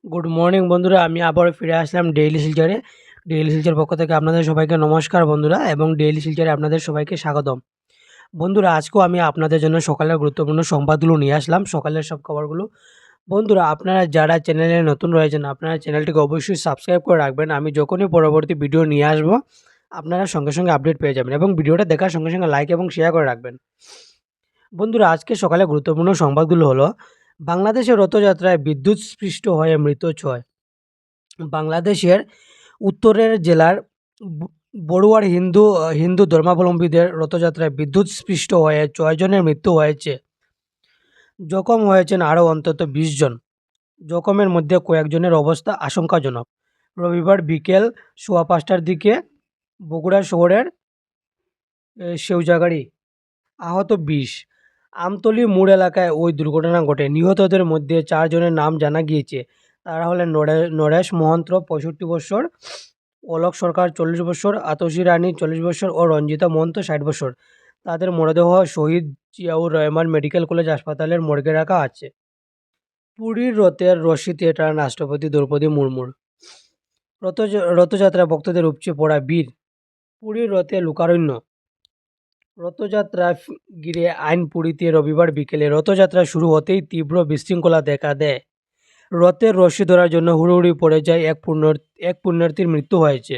Good morning বন্ধুরা, আমি আবারও ফিরে আসলাম ডেইলি শিলচরে। ডেইলি শিলচর পক্ষ থেকে আপনাদের সবাইকে নমস্কার বন্ধুরা, এবং ডেইলি শিলচরে আপনাদের সবাইকে স্বাগতম। বন্ধুরা, আজকেও আমি আপনাদের জন্য সকালের গুরুত্বপূর্ণ সংবাদগুলো নিয়ে আসলাম, সকালের সব খবরগুলো। বন্ধুরা, আপনারা যারা চ্যানেলে নতুন রয়েছেন, আপনারা চ্যানেলটিকে অবশ্যই সাবস্ক্রাইব করে রাখবেন। আমি যখনই পরবর্তী ভিডিও নিয়ে আসবো, আপনারা সঙ্গে সঙ্গে আপডেট পেয়ে যাবেন, এবং ভিডিওটা দেখার সঙ্গে সঙ্গে লাইক এবং শেয়ার করে রাখবেন। বন্ধুরা, আজকে সকালে গুরুত্বপূর্ণ সংবাদগুলো হলো: বাংলাদেশের রথযাত্রায় বিদ্যুৎস্পৃষ্ট হয়ে মৃত 6। বাংলাদেশের উত্তরের জেলার ব বড়ুয়ার হিন্দু ধর্মাবলম্বীদের রথযাত্রায় বিদ্যুৎস্পৃষ্ট হয়ে ৬ জনের মৃত্যু হয়েছে। জখম হয়েছেন আরও অন্তত ২০ জন। জখমের মধ্যে কয়েকজনের অবস্থা আশঙ্কাজনক। রবিবার বিকেল ৫:১৫টার দিকে বগুড়া শহরের সেউজাগাড়ি আহত ২০। আমতলী মোড় এলাকায় ওই দুর্ঘটনা ঘটে। নিহতদের মধ্যে ৪ জনের নাম জানা গিয়েছে। তারা হলেন নরেশ মহন্ত ৬৫ বৎসর, অলোক সরকার ৪০ বৎসর, আতসী রানী ৪০ বৎসর ও রঞ্জিতা মহন্ত ৬০ বৎসর। তাদের মরদেহ শহীদ জিয়াউর রহমান মেডিকেল কলেজ হাসপাতালের মর্গে রাখা আছে। পুরীর রথের রশিতে টান রাষ্ট্রপতি দ্রৌপদী মুর্মুর। রথযাত্রা ভক্তদের উপচে পড়া ভিড়। পুরীর রথে লোকারণ্য। রথযাত্রা ঘিরে আইনপুরীতে রবিবার বিকেলে রথযাত্রা শুরু হতেই তীব্র বিশৃঙ্খলা দেখা দেয়। রথের রশি ধরার জন্য হুড়োহুড়ি পড়ে যায় এক পুণ্যার্থীর মৃত্যু হয়েছে।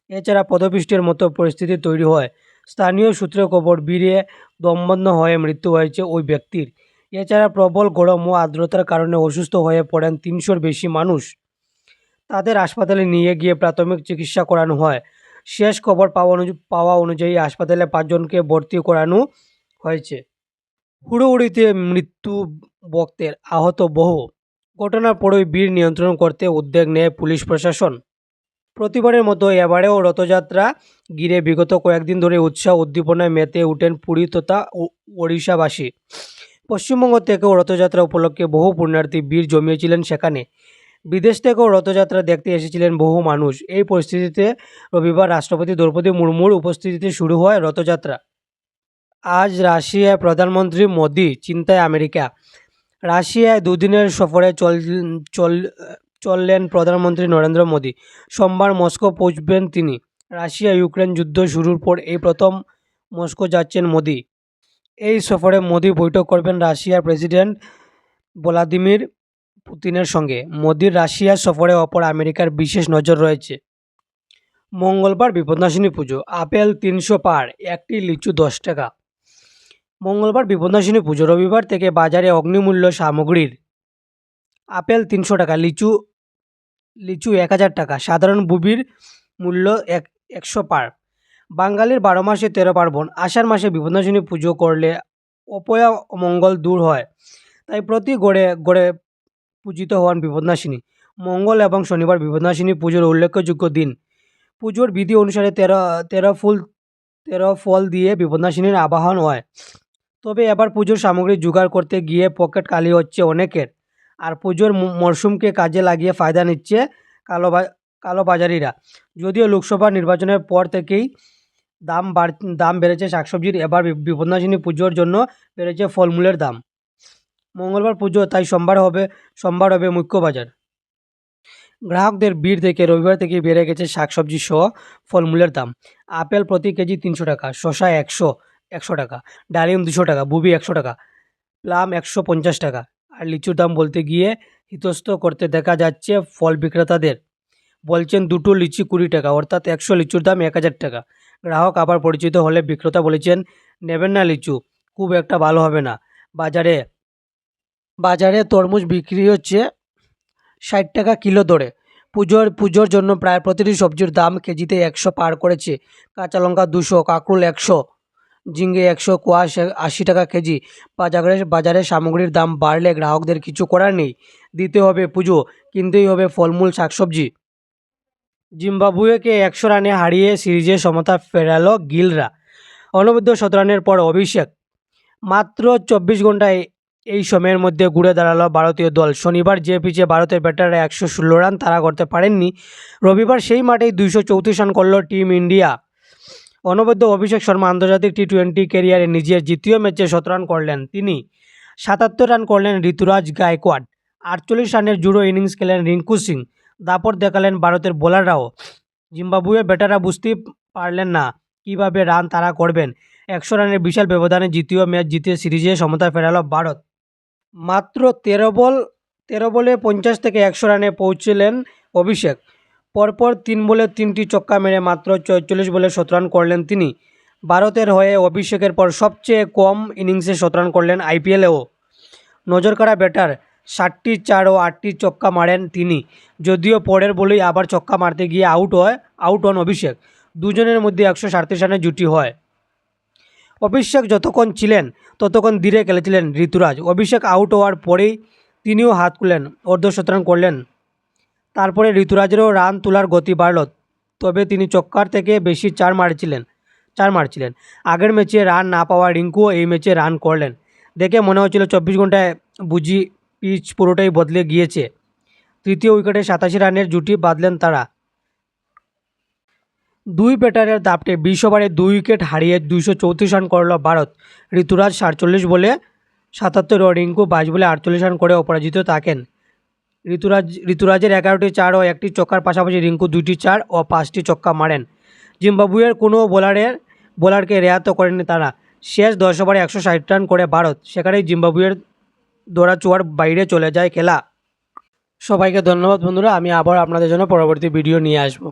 এছাড়া পদপিষ্টের মতো পরিস্থিতি তৈরি হয়। স্থানীয় সূত্রে খবর, ভিড়ে দমবন্ধ হয়ে মৃত্যু হয়েছে ওই ব্যক্তির। এছাড়া প্রবল গরম ও আর্দ্রতার কারণে অসুস্থ হয়ে পড়েন ৩০০-র বেশি মানুষ। তাদের হাসপাতালে নিয়ে গিয়ে প্রাথমিক চিকিৎসা করানো হয়। শেষ খবর পাওয়া অনুযায়ী হাসপাতালে ৫ জনকে ভর্তি করানো হয়েছে। হুড়োহুড়িতে মৃত্যু ভক্তের, আহত বহু। ঘটনার পরই ভিড় নিয়ন্ত্রণ করতে উদ্যোগ নেয় পুলিশ প্রশাসন। প্রতিবারের মতো এবারেও রথযাত্রা ঘিরে বিগত কয়েকদিন ধরে উৎসাহ উদ্দীপনায় মেতে ওঠেন পুরী তথা ওড়িশাবাসী। পশ্চিমবঙ্গ থেকেও রথযাত্রা উপলক্ষে বহু পুণ্যার্থী ভিড় জমিয়েছিলেন সেখানে। বিদেশ থেকেও রথযাত্রা দেখতে এসেছিলেন বহু মানুষ। এই পরিস্থিতিতে রবিবার রাষ্ট্রপতি দ্রৌপদী মুর্মুর উপস্থিতিতে শুরু হয় রথযাত্রা। আজ রাশিয়ায় প্রধানমন্ত্রী মোদি চিন্তায় আমেরিকা। রাশিয়ায় দুদিনের সফরে চললেন প্রধানমন্ত্রী নরেন্দ্র মোদি। সোমবার মস্কো পৌঁছবেন তিনি। রাশিয়া ইউক্রেন যুদ্ধ শুরুর পর এই প্রথম মস্কো যাচ্ছেন মোদি। এই সফরে মোদি বৈঠক করবেন রাশিয়ার প্রেসিডেন্ট ভ্লাদিমির পুতিনের সঙ্গে। মোদির রাশিয়া সফরে অপর আমেরিকার বিশেষ নজর রয়েছে। মঙ্গলবার বিপন্নাসিনী পুজো। আপেল ৩০০ পার, একটি লিচু ১০ টাকা। মঙ্গলবার বিপন্নাসিনী পুজো। রবিবার থেকে বাজারে অগ্নিমূল্য সামগ্রীর। আপেল ৩০০ টাকা, লিচু ১,০০০ টাকা। সাধারণ বুবির মূল্য ১০০ পার। বাঙালির ১২ মাসে ১৩ পার্বণ। আষাঢ় মাসে বিপন্নাসিনী পুজো করলে অপয়া অমঙ্গল দূর হয়। তাই প্রতি গড়ে গড়ে পূজিত হন বিপন্নাসিনী। মঙ্গল এবং শনিবার বিপন্নাসিনী পুজোর উল্লেখযোগ্য দিন। পুজোর বিধি অনুসারে তেরো ফল দিয়ে বিপন্নাসিনীর আবাহন হয়। তবে এবার পুজোর সামগ্রী জোগাড় করতে গিয়ে পকেট খালি হচ্ছে অনেকের। আর পুজোর মরশুমকে কাজে লাগিয়ে ফায়দা নিচ্ছে কালোবাজারিরা। যদিও লোকসভা নির্বাচনের পর থেকেই দাম বেড়েছে শাকসবজির, এবার বিপন্নাসিনী পুজোর জন্য বেড়েছে ফলমূলের দাম। মঙ্গলবার পুজো, তাই সোমবার হবে মুখ্য বাজার। গ্রাহকদের ভিড় থেকে রবিবার থেকে বেড়ে গেছে শাকসবজি সহ ফলমূলের দাম। আপেল প্রতি কেজি ৩০০ টাকা, শসা ১০০ টাকা, ডালিম ২০০ টাকা, বুবি ১০০ টাকা, প্লাম ১৫০ টাকা। আর লিচুর দাম বলতে গিয়ে ইতস্ত করতে দেখা যাচ্ছে ফল বিক্রেতাদের। বলছেন দুটো লিচি ২০ টাকা, অর্থাৎ ১০০ লিচুর দাম ১,০০০ টাকা। গ্রাহক আবার পরিচিত হলে বিক্রেতা বলেছেন, নেবেন না লিচু, খুব একটা ভালো হবে না। বাজারে তরমুজ বিক্রি হচ্ছে ৬০ টাকা কিলো দরে। পুজোর জন্য প্রায় প্রতিটি সবজির দাম কেজিতে ১০০ পার করেছে। কাঁচা লঙ্কা ২০০, কাঁকরোল ১০০, ঝিঙে ১০০, কোয়াশ ৮০ টাকা কেজি। বাজারে সামগ্রীর দাম বাড়লে গ্রাহকদের কিছু করার নেই। দিতে হবে পুজো, কিনতেই হবে ফলমূল শাকসবজি। জিম্বাবুয়েকে ১০০ রানে হারিয়ে সিরিজে সমতা ফেরাল গিলরা। অনবদ্য শতরানের পর অভিষেক। মাত্র ২৪ ঘন্টায় এই সময়ের মধ্যে ঘুরে দাঁড়ালো ভারতীয় দল। শনিবার যে পিচে ভারতের ব্যাটাররা ১১৬ রান তাড়া করতে পারেননি, রবিবার সেই মাঠেই ২৩৪ রান করল টিম ইন্ডিয়া। অনবদ্য অভিষেক শর্মা আন্তর্জাতিক টি-20 ক্যারিয়ারে নিজের দ্বিতীয় ম্যাচে শতরান করলেন তিনি। ৭৭ রান করলেন ঋতুরাজ গায়কোয়াড়। 48 রানের জুড়ো ইনিংস খেলেন রিঙ্কু সিং। দাপট দেখালেন ভারতের বোলাররাও। জিম্বাবুয়ে ব্যাটাররা বুঝতেই পারলেন না কীভাবে রান তারা করবেন। 100 রানের বিশাল ব্যবধানে দ্বিতীয় ম্যাচ জিতে সিরিজে সমতা ফেরাল ভারত। মাত্র 13 বলে 50 থেকে 100 রানে পৌঁছলেন অভিষেক। পরপর 3 বলে 3টি ছক্কা মেরে মাত্র 44 বলে 17 রান করলেন তিনি। ভারতের হয়ে অভিষেকের পর সবচেয়ে কম ইনিংসে 17 রান করলেন আইপিএলেও। নজরকাড়া ব্যাটার, 7টি 4 ও 8টি ছক্কা মারেন তিনি। যদিও পরের বলেই আবার ছক্কা মারতে গিয়ে আউট হন অভিষেক। দুজনের মধ্যে 137 রানের জুটি হয়। অভিষেক যতক্ষণ ছিলেন ততক্ষণ ধীরে খেলেছিলেন ঋতুরাজ। অভিষেক আউট হওয়ার পরেই তিনিও হাত খুললেন, অর্ধশতরান করলেন। তারপরে ঋতুরাজেরও রান তোলার গতি বাড়ল, তবে তিনি ছক্কার থেকে বেশি চার মারছিলেন। আগের ম্যাচে রান না পাওয়া রিঙ্কুও এই ম্যাচে রান করলেন। দেখে মনে হচ্ছিল 24 ঘন্টায় বুঝি পিচ পুরোটাই বদলে গিয়েছে। তৃতীয় উইকেটে 87 রানের জুটি বাঁধলেন তারা। দুই ব্যাটারের দাপটে 20 ওভারে 2 উইকেট হারিয়ে 234 রান করল ভারত। ঋতুরাজ 47 বলে 77 ও রিঙ্কু 22 বলে 48 রান করে অপরাজিত থাকেন। ঋতুরাজের 11টি 4 ও 1টি ছক্কার পাশাপাশি রিঙ্কু 2টি 4 ও 5টি ছক্কা মারেন। জিম্বাবুয়ের কোনো বোলারকে রেহাত করেনি তারা। শেষ 10 ওভারে 160 রান করে ভারত, সেখানেই জিম্বাবুয়ের দৌড়াচুয়ার বাইরে চলে যায় খেলা। সবাইকে ধন্যবাদ বন্ধুরা, আমি আবার আপনাদের জন্য পরবর্তী ভিডিও নিয়ে আসবো।